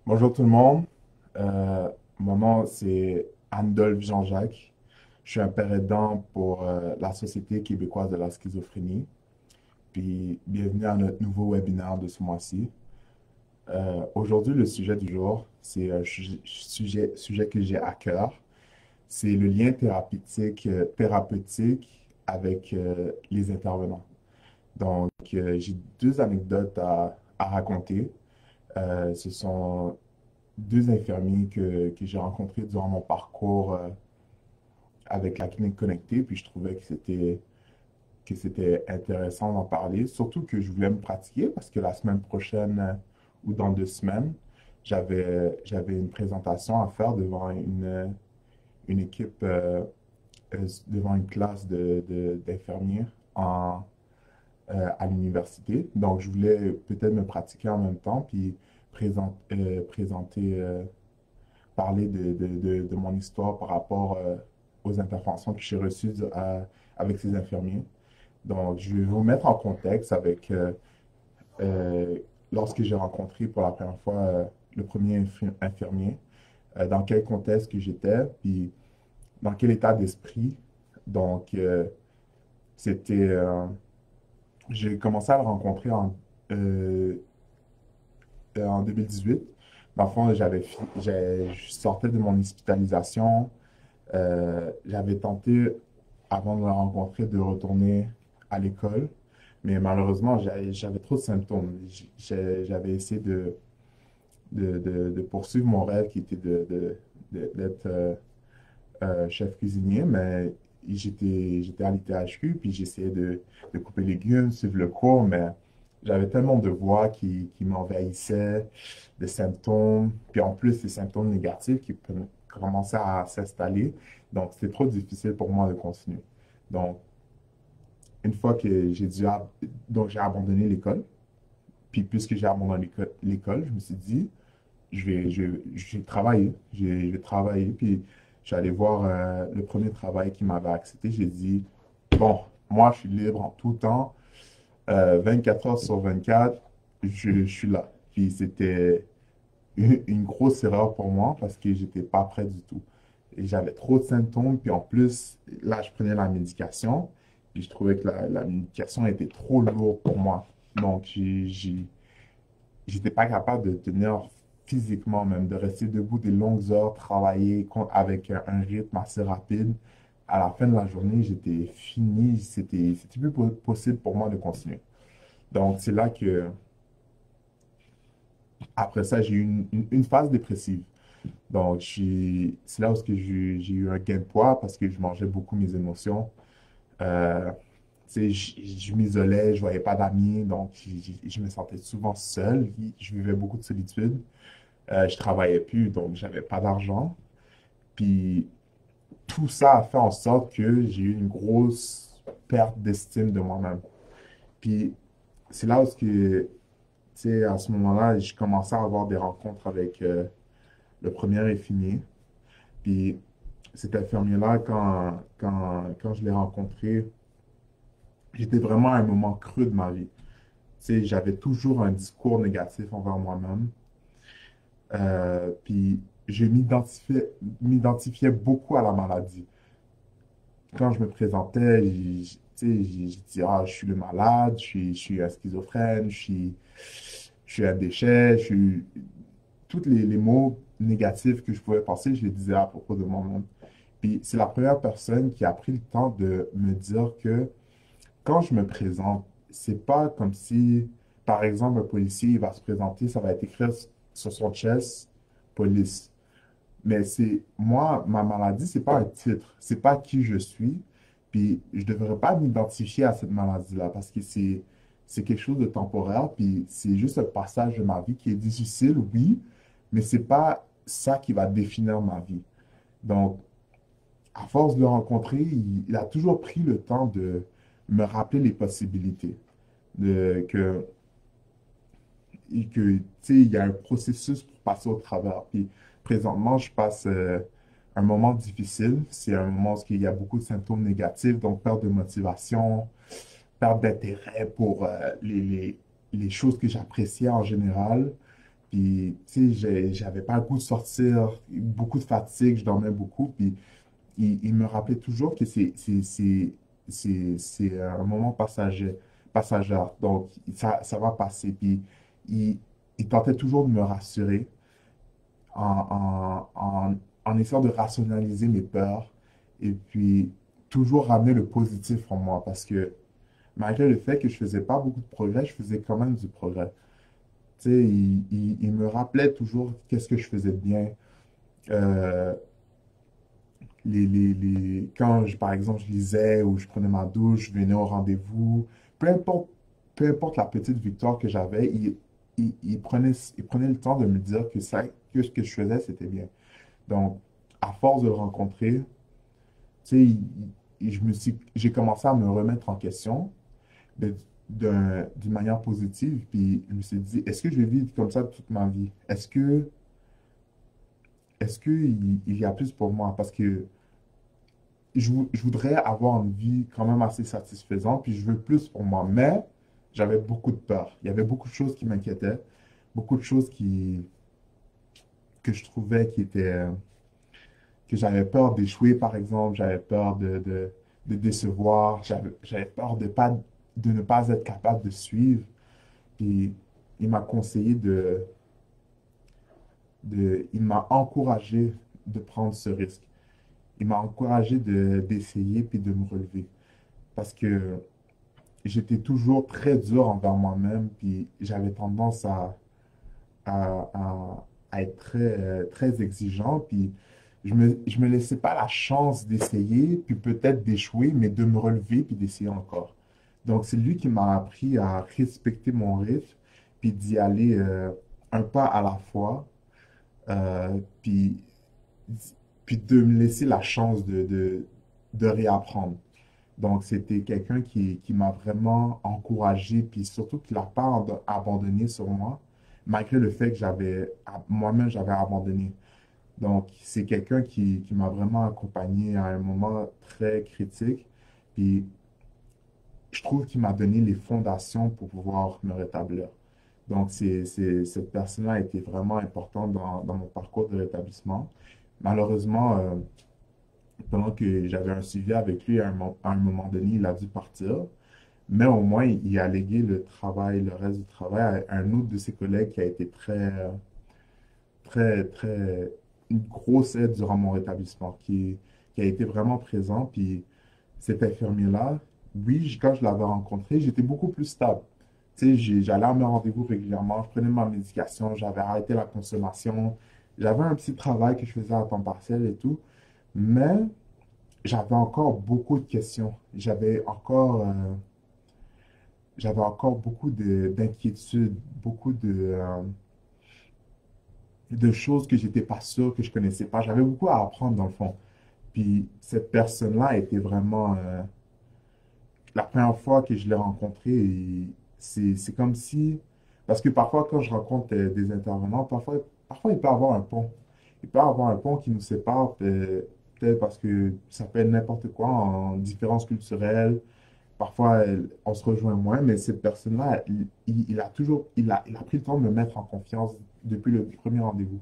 Bonjour tout le monde. Euh, Mon nom c'est Andolphe Jean-Jacques. Je suis un père aidant pour la Société québécoise de la schizophrénie. Puis bienvenue à notre nouveau webinaire de ce mois-ci. Aujourd'hui, le sujet du jour, c'est un sujet que j'ai à cœur. C'est le lien thérapeutique avec les intervenants. Donc, j'ai deux anecdotes à raconter. Ce sont deux infirmiers que j'ai rencontrés durant mon parcours avec la clinique connectée, puis je trouvais que c'était intéressant d'en parler, surtout que je voulais me pratiquer parce que la semaine prochaine ou dans 2 semaines, j'avais une présentation à faire devant une équipe, devant une classe d'infirmiers à l'université. Donc, je voulais peut-être me pratiquer en même temps, puis présenter parler de mon histoire par rapport aux interventions que j'ai reçues avec ces infirmiers. Donc, je vais vous mettre en contexte avec euh, lorsque j'ai rencontré pour la première fois le premier infirmier, dans quel contexte que j'étais, puis dans quel état d'esprit. Donc, c'était, j'ai commencé à le rencontrer en 2018. Dans le fond, je sortais de mon hospitalisation. J'avais tenté, avant de la rencontrer, de retourner à l'école, mais malheureusement, j'avais trop de symptômes. J'avais essayé de poursuivre mon rêve qui était d'être chef cuisinier, mais j'étais à l'ITHQ, puis j'essayais de couper les légumes, suivre le cours, mais j'avais tellement de voix qui m'envahissaient, des symptômes, puis en plus, des symptômes négatifs qui commençaient à s'installer. Donc, c'était trop difficile pour moi de continuer. Donc, une fois que donc j'ai abandonné l'école, puis puisque j'ai abandonné l'école, je me suis dit, je vais travailler, je vais travailler, puis je suis allé voir le premier travail qui m'avait accepté. J'ai dit, bon, moi, je suis libre en tout temps, 24 heures sur 24, je suis là. Puis c'était une grosse erreur pour moi parce que j'étais pas prêt du tout. Et j'avais trop de symptômes, puis en plus, là, je prenais la médication, puis je trouvais que la médication était trop lourde pour moi. Donc, j'étais pas capable de tenir physiquement même, de rester debout des longues heures, travailler avec un rythme assez rapide. À la fin de la journée, j'étais fini, c'était plus possible pour moi de continuer. Donc, c'est là que, après ça, j'ai eu une phase dépressive. Donc, c'est là où j'ai eu un gain de poids parce que je mangeais beaucoup mes émotions. Euh, tu sais, je m'isolais, je voyais pas d'amis, donc je me sentais souvent seul. Je vivais beaucoup de solitude. Je travaillais plus, donc j'avais pas d'argent. Puis tout ça a fait en sorte que j'ai eu une grosse perte d'estime de moi-même. Puis c'est là où, tu sais, à ce moment-là, je commençais à avoir des rencontres avec le premier infirmier. Puis cet infirmier-là, quand je l'ai rencontré, j'étais vraiment à un moment creux de ma vie. Tu sais, j'avais toujours un discours négatif envers moi-même. Puis je m'identifiais beaucoup à la maladie. Quand je me présentais, tu sais, j'ai dit, ah, je suis le malade, je suis un schizophrène, je suis un déchet, je suis... Tous les mots négatifs que je pouvais penser, je les disais à propos de moi-même. Puis c'est la première personne qui a pris le temps de me dire que quand je me présente, c'est pas comme si, par exemple, un policier, il va se présenter, ça va être écrit sur son chest, police. Mais c'est, moi, ma maladie, c'est pas un titre, c'est pas qui je suis, puis je devrais pas m'identifier à cette maladie-là, parce que c'est quelque chose de temporaire, puis c'est juste un passage de ma vie qui est difficile, oui, mais c'est pas ça qui va définir ma vie. Donc, à force de le rencontrer, il a toujours pris le temps de me rappeler les possibilités, de, tu sais, il y a un processus pour passer au travers. Puis présentement, je passe un moment difficile. C'est un moment où il y a beaucoup de symptômes négatifs, donc perte de motivation, perte d'intérêt pour les choses que j'appréciais en général. Puis, tu sais, j'avais pas le goût de sortir, beaucoup de fatigue, je dormais beaucoup. Puis, il me rappelait toujours que c'est un moment passager. Donc, ça va passer. Puis, il, il tentait toujours de me rassurer en essayant de rationaliser mes peurs et puis toujours ramener le positif en moi parce que malgré le fait que je faisais pas beaucoup de progrès, je faisais quand même du progrès. Tu sais, il me rappelait toujours qu'est-ce que je faisais de bien. Euh, quand, par exemple, je lisais ou je prenais ma douche, je venais au rendez-vous, peu importe, peu importe la petite victoire que j'avais, il prenait le temps de me dire que ce que je faisais, c'était bien. Donc, à force de le rencontrer, tu sais, j'ai commencé à me remettre en question de- d'une manière positive, puis je me suis dit, est-ce que je vais vivre comme ça toute ma vie? Est-ce que il y a plus pour moi? Parce que je voudrais avoir une vie quand même assez satisfaisante, puis je veux plus pour moi. Mais j'avais beaucoup de peur. Il y avait beaucoup de choses qui m'inquiétaient, beaucoup de choses que je trouvais qui étaient, que j'avais peur d'échouer, par exemple. J'avais peur de décevoir. J'avais peur de ne pas être capable de suivre. Puis il m'a conseillé il m'a encouragé de prendre ce risque. Il m'a encouragé d'essayer puis de me relever. Parce que j'étais toujours très dur envers moi-même, puis j'avais tendance à être très exigeant, puis je me laissais pas la chance d'essayer, puis peut-être d'échouer, mais de me relever, puis d'essayer encore. Donc, c'est lui qui m'a appris à respecter mon rythme, puis d'y aller un pas à la fois, puis, puis de me laisser la chance de réapprendre. Donc, c'était quelqu'un qui m'a vraiment encouragé, puis surtout qui l'a pas abandonné sur moi, malgré le fait que moi-même, j'avais abandonné. Donc, c'est quelqu'un qui m'a vraiment accompagné à un moment très critique, puis je trouve qu'il m'a donné les fondations pour pouvoir me rétablir. Donc, cette personne-là a été vraiment importante dans mon parcours de rétablissement. Malheureusement, pendant que j'avais un suivi avec lui, à un moment donné, il a dû partir. Mais au moins, il a légué le reste du travail à un autre de ses collègues qui a été une grosse aide durant mon rétablissement, qui a été vraiment présent. Puis cet infirmier-là, oui, quand je l'avais rencontré, j'étais beaucoup plus stable. Tu sais, j'allais à mes rendez-vous régulièrement, je prenais ma médication, j'avais arrêté la consommation, j'avais un petit travail que je faisais à temps partiel et tout. Mais j'avais encore beaucoup de questions. J'avais encore beaucoup d'inquiétudes, beaucoup de choses que j'étais pas sûr, que je connaissais pas. J'avais beaucoup à apprendre dans le fond. Puis cette personne-là était vraiment, la première fois que je l'ai rencontré, c'est comme si, parce que parfois quand je rencontre des intervenants, parfois il peut y avoir un pont. Il peut y avoir un pont qui nous sépare, peut-être parce que ça peut être n'importe quoi en différence culturelle. Parfois, on se rejoint moins, mais cette personne-là, il a pris le temps de me mettre en confiance depuis le premier rendez-vous.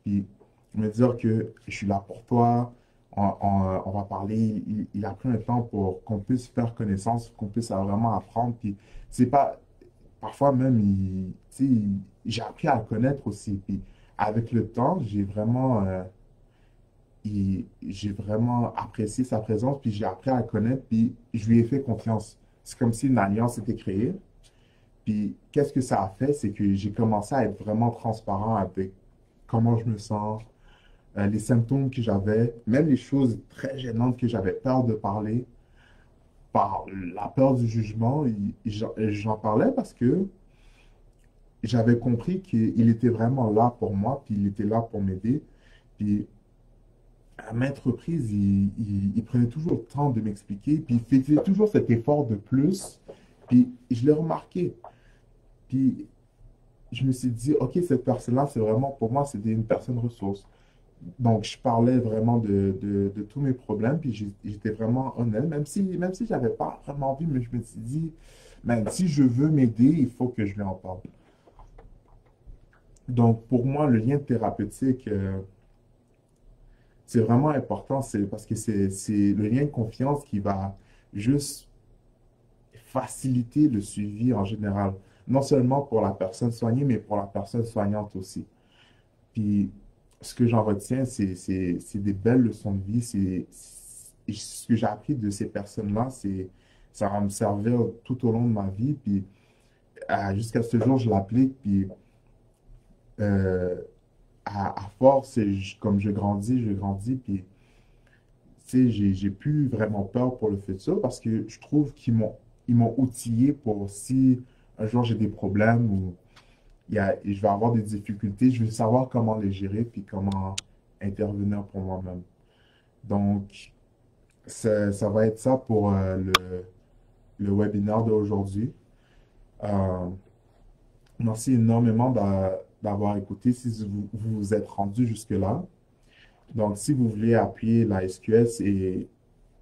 Puis, me dire que je suis là pour toi, on va parler. Il a pris un temps pour qu'on puisse faire connaissance, qu'on puisse vraiment apprendre. Puis, c'est pas, parfois même, tu sais, j'ai appris à le connaître aussi. Puis, avec le temps, j'ai vraiment apprécié sa présence, puis j'ai appris à la connaître, puis je lui ai fait confiance. C'est comme si une alliance était créée. Puis qu'est-ce que ça a fait? C'est que j'ai commencé à être vraiment transparent avec comment je me sens, les symptômes que j'avais, même les choses très gênantes que j'avais peur de parler, par la peur du jugement. J'en parlais parce que j'avais compris qu'il était vraiment là pour moi, puis il était là pour m'aider. Puis à maintes reprises, il prenait toujours le temps de m'expliquer, puis il faisait toujours cet effort de plus. Puis je l'ai remarqué. Puis je me suis dit, OK, cette personne-là, c'est vraiment, pour moi, c'était une personne ressource. Donc, je parlais vraiment de tous mes problèmes, puis j'étais vraiment honnête, même si j'avais pas vraiment envie, mais je me suis dit, même si je veux m'aider, il faut que je lui en parle. Donc, pour moi, le lien thérapeutique, c'est vraiment important, c'est parce que c'est le lien de confiance qui va juste faciliter le suivi en général. Non seulement pour la personne soignée, mais pour la personne soignante aussi. Puis, ce que j'en retiens, c'est des belles leçons de vie. Ce que j'ai appris de ces personnes-là, ça va me servir tout au long de ma vie. Puis, jusqu'à ce jour, je l'applique. Puis, euh, à force, comme je grandis. Puis, tu sais, j'ai plus vraiment peur pour le futur parce que je trouve ils m'ont outillé pour si un jour j'ai des problèmes ou je vais avoir des difficultés, je vais savoir comment les gérer puis comment intervenir pour moi-même. Donc, ça va être ça pour le webinaire d'aujourd'hui. Euh, Merci énormément d'avoir écouté si vous vous êtes rendu jusque-là. Donc, si vous voulez appuyer la SQS et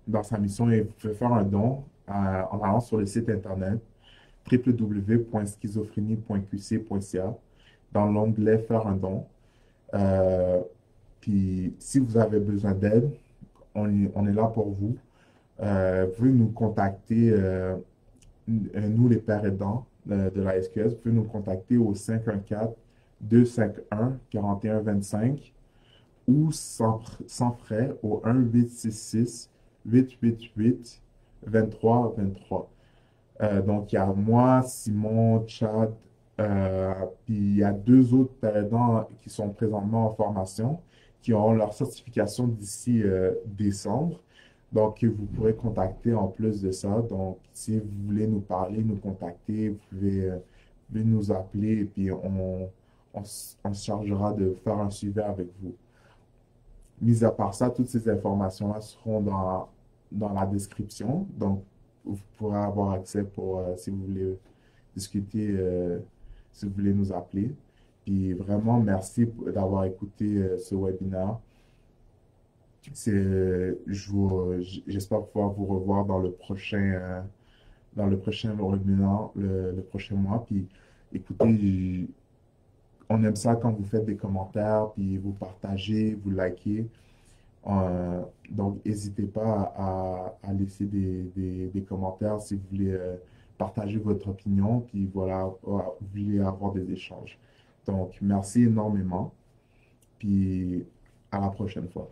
dans sa mission, et vous pouvez faire un don en allant sur le site internet www.schizophrénie.qc.ca dans l'onglet Faire un don. Euh, Puis, si vous avez besoin d'aide, on est là pour vous. Vous pouvez nous contacter, nous les pères aidants de la SQS, vous pouvez nous contacter au 514-251-4125 ou sans frais au 1-866-888-2323. Donc, il y a moi, Simon, Chad, puis il y a deux autres perdants qui sont présentement en formation, qui auront leur certification d'ici décembre. Donc, vous pourrez contacter en plus de ça. Donc, si vous voulez nous parler, nous contacter, vous pouvez nous appeler et puis on se chargera de faire un suivi avec vous. Mis à part ça, toutes ces informations-là seront dans la description. Donc, vous pourrez avoir accès pour, si vous voulez discuter, si vous voulez nous appeler. Puis vraiment, merci d'avoir écouté ce webinaire. J'espère pouvoir vous revoir dans le prochain webinaire, le prochain mois. Puis écoutez, on aime ça quand vous faites des commentaires, puis vous partagez, vous likez. Donc, n'hésitez pas à laisser des commentaires si vous voulez partager votre opinion, puis voilà, vous voulez avoir des échanges. Donc, merci énormément, puis à la prochaine fois.